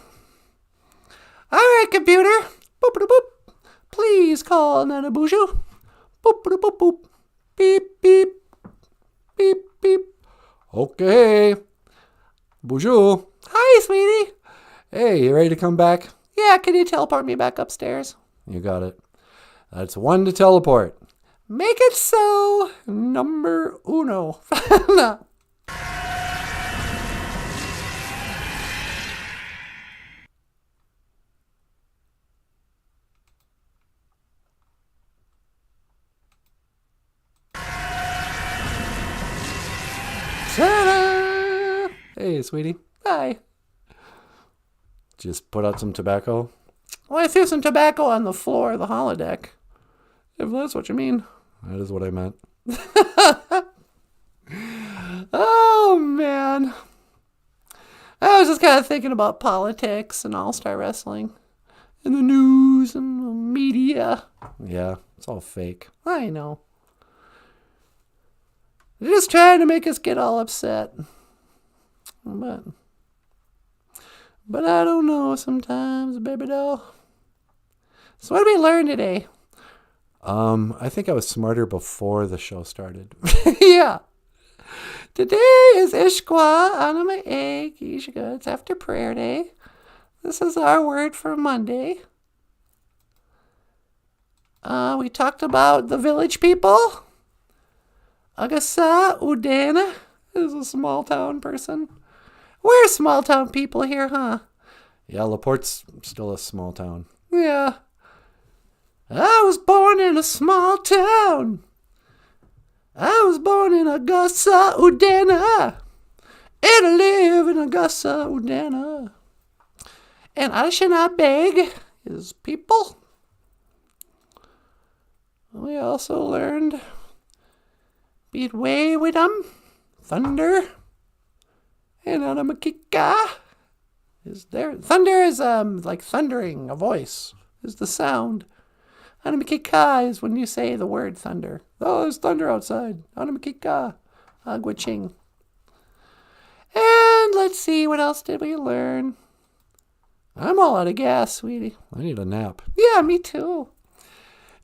Speaker 3: All right, computer. Boop, boop, boop. Please call NANABOOZHOO. Boop, boop, boop, boop. Beep, beep. Beep, beep.
Speaker 1: Okay. BOOZHOO.
Speaker 3: Hi, sweetie.
Speaker 1: Hey, you ready to come back?
Speaker 3: Yeah, can you teleport me back upstairs?
Speaker 1: You got it. That's one to teleport.
Speaker 3: Make it so. Number uno. Ta-da!
Speaker 1: Hey, sweetie.
Speaker 3: Hi.
Speaker 1: Just put out some tobacco.
Speaker 3: Well, I threw some tobacco on the floor of the holodeck. If that's what you mean.
Speaker 1: That is what I meant.
Speaker 3: Oh, man. I was just kind of thinking about politics and all-star wrestling. And the news and the media.
Speaker 1: Yeah, it's all fake.
Speaker 3: I know. They're just trying to make us get all upset. But I don't know sometimes, baby doll. So what did we learn today?
Speaker 1: I think I was smarter before the show started.
Speaker 3: Yeah. Today is Ishkwa Anime Egg. It's after prayer day. This is our word for Monday. We talked about the village people. Agasa Udena is a small town person. We're small town people here, huh?
Speaker 1: Yeah, LaPorte's still a small town.
Speaker 3: Yeah. I was born in a small town. I was born in Agasa Udena. And I live in Agasa Udena. And Anishinaabe is people. We also learned beat way with them, thunder, and Anamakika is there. Thunder is like thundering, a voice is the sound. Anamakika is when you say the word thunder. Oh, there's thunder outside. Anamakika, Aguaching. And let's see, what else did we learn? I'm all out of gas, sweetie.
Speaker 1: I need a nap.
Speaker 3: Yeah, me too.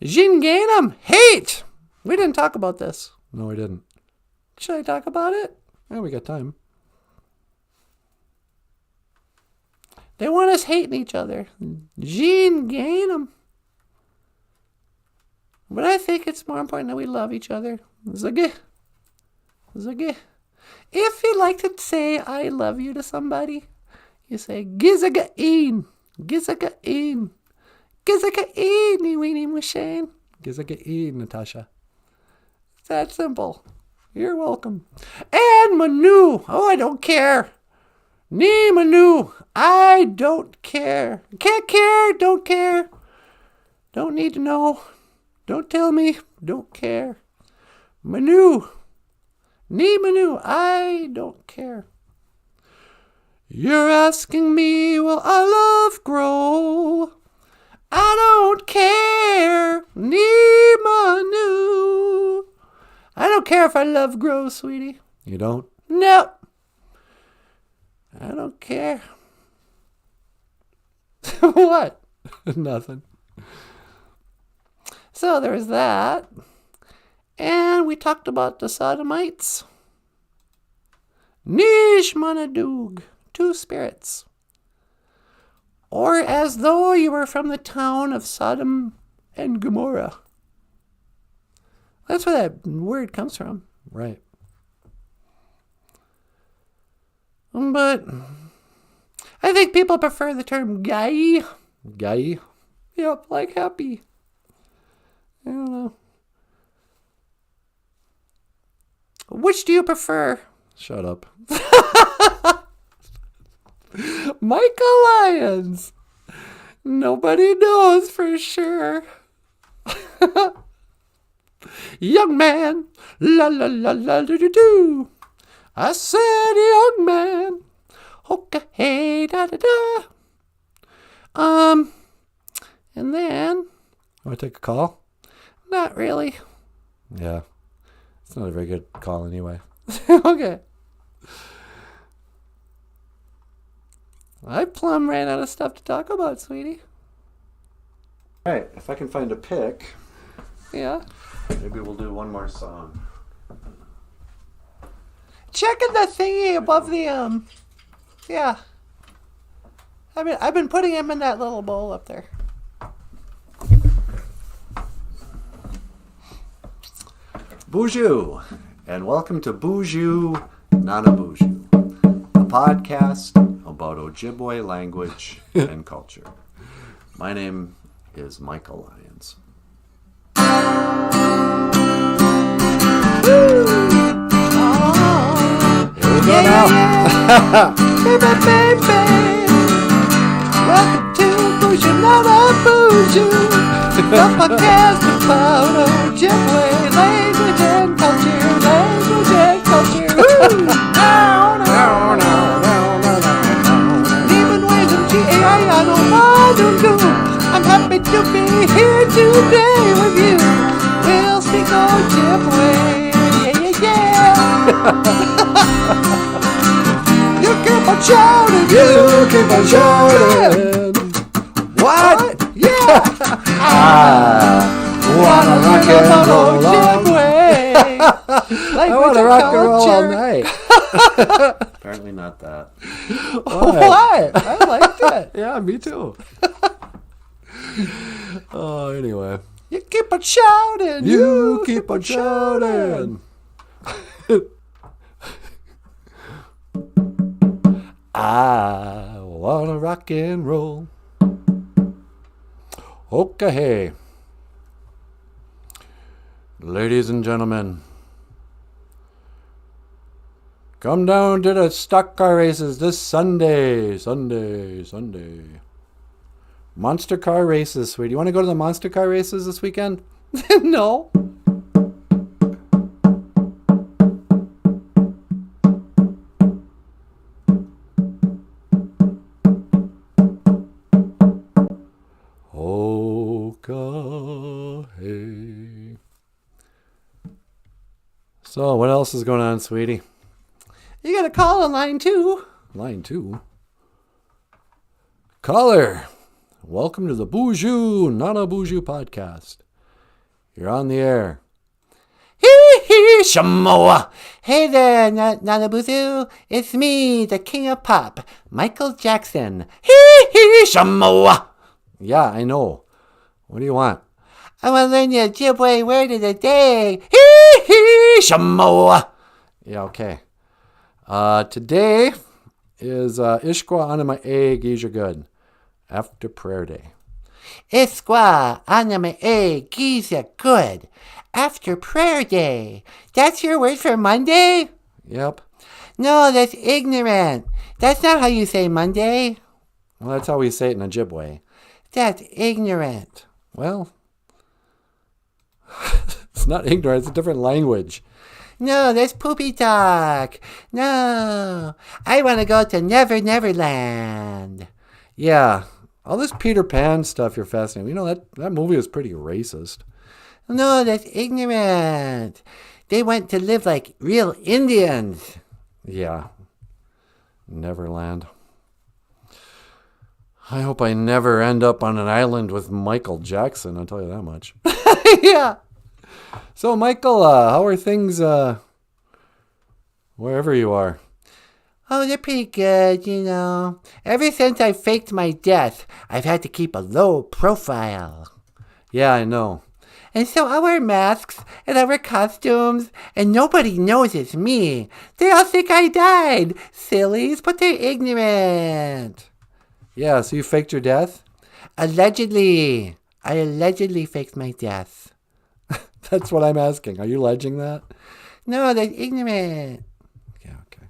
Speaker 3: Jinganam, hate. We didn't talk about this.
Speaker 1: No, we didn't.
Speaker 3: Should I talk about it?
Speaker 1: Yeah, we got time.
Speaker 3: They want us hating each other. Jinganam. But I think it's more important that we love each other. Zageh. Zageh. If you'd like to say I love you to somebody, you say Gizagain. Gizagain. Gizagain, Weenie Mushane.
Speaker 1: Gizagain, Natasha.
Speaker 3: It's that simple. You're welcome. And Manu. Oh, I don't care. Nee Manu. I don't care. Can't care. Don't care. Don't need to know. Don't tell me. Don't care. Manu. Nee Manu. I don't care. You're asking me, will our love grow? I don't care. Nee Manu. I don't care if our love grows, sweetie.
Speaker 1: You don't?
Speaker 3: No. I don't care. What?
Speaker 1: Nothing.
Speaker 3: So there was that. And we talked about the Sodomites. Nish Manadoog, 2 spirits. Or as though you were from the town of Sodom and Gomorrah. That's where that word comes from.
Speaker 1: Right.
Speaker 3: But I think people prefer the term guy.
Speaker 1: Guy?
Speaker 3: Yep, like happy. I don't know. Which do you prefer?
Speaker 1: Shut up.
Speaker 3: Michael Lyons. Nobody knows for sure. Young man. La la la la do do do. I said young man. Hoka hey da da da. And then.
Speaker 1: Want to take a call?
Speaker 3: Not really.
Speaker 1: Yeah. It's not a very good call anyway.
Speaker 3: Okay. I plumb ran out of stuff to talk about, sweetie.
Speaker 1: All right. If I can find a pick,
Speaker 3: Yeah.
Speaker 1: maybe we'll do one more song.
Speaker 3: Checking the thingy above the yeah. I've been putting him in that little bowl up there.
Speaker 2: BOOZHOO, and welcome to BOOZHOO NANABOOZHOO, a podcast about Ojibwe language and culture. My name is Michael Lyons.
Speaker 1: Here we go now.
Speaker 3: Baby, baby. Welcome to BOOZHOO NANABOOZHOO, the podcast about Ojibwe language and culture, language and culture. Even with the GAI, I know MANIDOO. I'm happy to be here today with you. We'll speak Ojibwe, yeah, yeah, yeah. You on shouting.
Speaker 1: You keep on shouting. What?
Speaker 3: Yeah.
Speaker 1: I wanna rock and roll all
Speaker 3: Ojibwe.
Speaker 1: I want to rock and roll all night.
Speaker 2: Apparently not that.
Speaker 3: What? I liked it.
Speaker 1: Yeah, me too. Oh, anyway.
Speaker 3: You keep on shouting.
Speaker 1: You keep on shouting. I want to rock and roll. Okay. Ladies and gentlemen, come down to the stock car races this Sunday. Monster car races, sweetie. You want to go to the monster car races this weekend?
Speaker 3: No.
Speaker 1: Okay. So, what else is going on, sweetie?
Speaker 3: You got a call on line 2.
Speaker 1: Line 2. Caller, welcome to the BOOZHOO NANABOOZHOO podcast. You're on the air.
Speaker 3: Hee hee, Shamoa. Hey there, NANABOOZHOO. It's me, the king of pop, Michael Jackson. Hee hee, Shamoa.
Speaker 1: Yeah, I know. What do you want?
Speaker 3: I want to learn the Ojibwe word of the day. Hee hee, Shamoa.
Speaker 1: Yeah, okay. Today is Ishkwa Anama E Gija Good, after prayer day.
Speaker 3: Iskwa aname e giza good. After prayer day. That's your word for Monday?
Speaker 1: Yep.
Speaker 3: No, that's ignorant. That's not how you say Monday.
Speaker 1: Well, that's how we say it in Ojibwe.
Speaker 3: That's ignorant.
Speaker 1: Well, it's not ignorant. It's a different language.
Speaker 3: No, that's poopy talk. No, I want to go to Never Neverland.
Speaker 1: Yeah. All this Peter Pan stuff you're fascinated. You know, that movie was pretty racist.
Speaker 3: No, that's ignorant. They went to live like real Indians.
Speaker 1: Yeah. Neverland. I hope I never end up on an island with Michael Jackson, I'll tell you that much.
Speaker 3: Yeah.
Speaker 1: So, Michael, how are things wherever you are?
Speaker 3: Oh, they're pretty good, you know. Ever since I faked my death, I've had to keep a low profile.
Speaker 1: Yeah, I know.
Speaker 3: And so I wear masks and I wear costumes and nobody knows it's me. They all think I died. Sillies, but they're ignorant.
Speaker 1: Yeah, so you faked your death?
Speaker 3: Allegedly. I allegedly faked my death.
Speaker 1: That's what I'm asking. Are you alleging that?
Speaker 3: No, that's ignorant.
Speaker 1: Yeah, okay.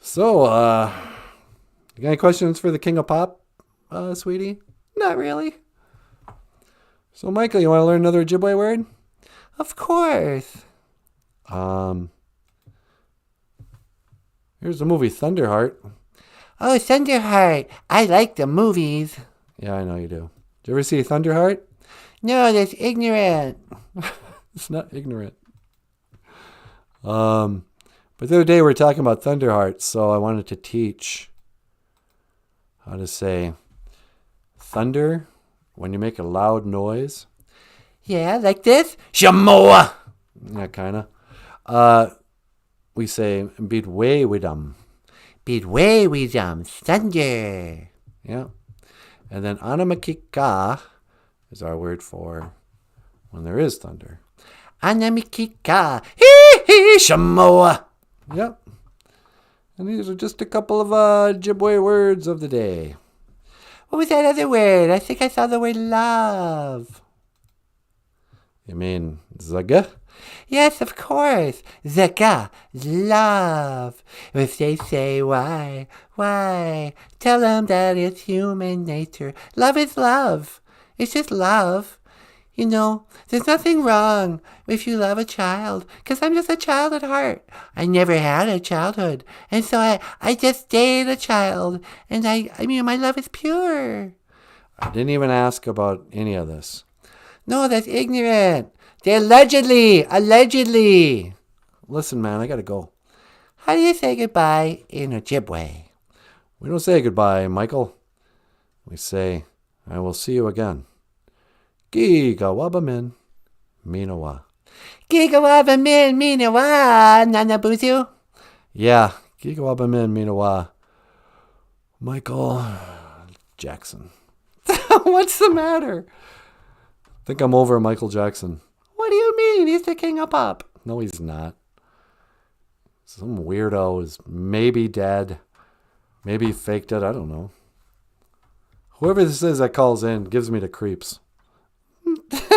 Speaker 1: So, you got any questions for the King of Pop, sweetie?
Speaker 3: Not really.
Speaker 1: So, Michael, you want to learn another Ojibwe word?
Speaker 3: Of course.
Speaker 1: Here's the movie Thunderheart.
Speaker 3: Oh, Thunderheart. I like the movies.
Speaker 1: Yeah, I know you do. Did you ever see Thunderheart?
Speaker 3: No, that's ignorant.
Speaker 1: It's not ignorant. But the other day we were talking about Thunderheart, so I wanted to teach how to say thunder when you make a loud noise.
Speaker 3: Yeah, like this? Shamoa.
Speaker 1: Yeah, kind of. We say beat way with them.
Speaker 3: Beat way with them. Thunder.
Speaker 1: Yeah. And then anamakika is our word for when there is thunder.
Speaker 3: Anamikika. Hee hee, Shamoa.
Speaker 1: Yep. And these are just a couple of Ojibwe words of the day.
Speaker 3: What was that other word? I think I saw the word love.
Speaker 1: You mean zaga?
Speaker 3: Yes, of course. Zaka, love. If they say why, tell them that it's human nature. Love is love. It's just love. You know, there's nothing wrong if you love a child, because I'm just a child at heart. I never had a childhood, and so I just stayed a child, and I mean, my love is pure.
Speaker 1: I didn't even ask about any of this.
Speaker 3: No, that's ignorant. They allegedly.
Speaker 1: Listen, man, I gotta go.
Speaker 3: How do you say goodbye in Ojibwe?
Speaker 1: We don't say goodbye, Michael. We say, I will see you again. Gigawabamin, Minawa.
Speaker 3: Gigawabamin minawa, Nanaboozhoo.
Speaker 1: Yeah, Gigawabamin, Minawa. Michael Jackson. What's the matter? I think I'm over Michael Jackson.
Speaker 3: What do you mean? He's the king of pop.
Speaker 1: No, he's not. Some weirdo is maybe dead. Maybe he faked it. I don't know. Whoever this is that calls in gives me the creeps.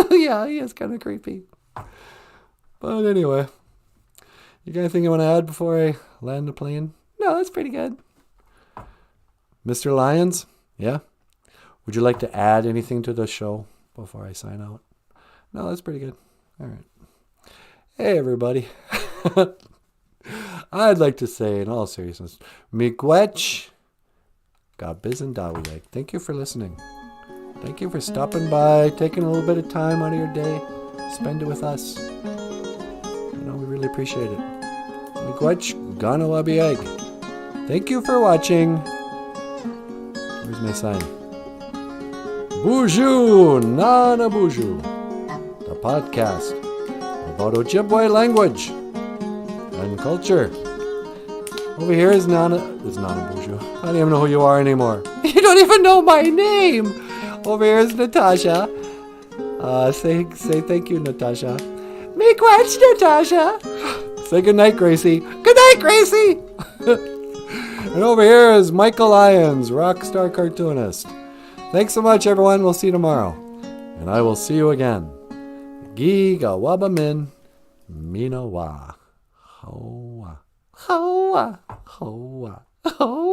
Speaker 3: Yeah, he is kind of creepy.
Speaker 1: But anyway, you got anything you want to add before I land the plane?
Speaker 3: No, that's pretty good.
Speaker 1: Mr. Lyons? Yeah? Would you like to add anything to the show before I sign out? No, that's pretty good. All right. Hey, everybody. I'd like to say, in all seriousness, Miigwech, Gabizandawiyek. Thank you for listening. Thank you for stopping by, taking a little bit of time out of your day. Spend it with us. We really appreciate it. Miigwech, Ganawabiyeg. Thank you for watching. Where's my sign? BOOZHOO NANABOOZHOO, the podcast about Ojibwe language and culture. Over here is Nanaboozhoo. I don't even know who you are anymore.
Speaker 3: You don't even know my name.
Speaker 1: Over here is Natasha. Say thank you, Natasha.
Speaker 3: Miigwech, Natasha.
Speaker 1: Say goodnight, Gracie.
Speaker 3: Good night, Gracie.
Speaker 1: And over here is Michael Lyons, rock star cartoonist. Thanks so much, everyone. We'll see you tomorrow. And I will see you again. Gigawabamin, Minawa. Hoa.
Speaker 3: Hoa.
Speaker 1: Hoa.
Speaker 3: Hoa.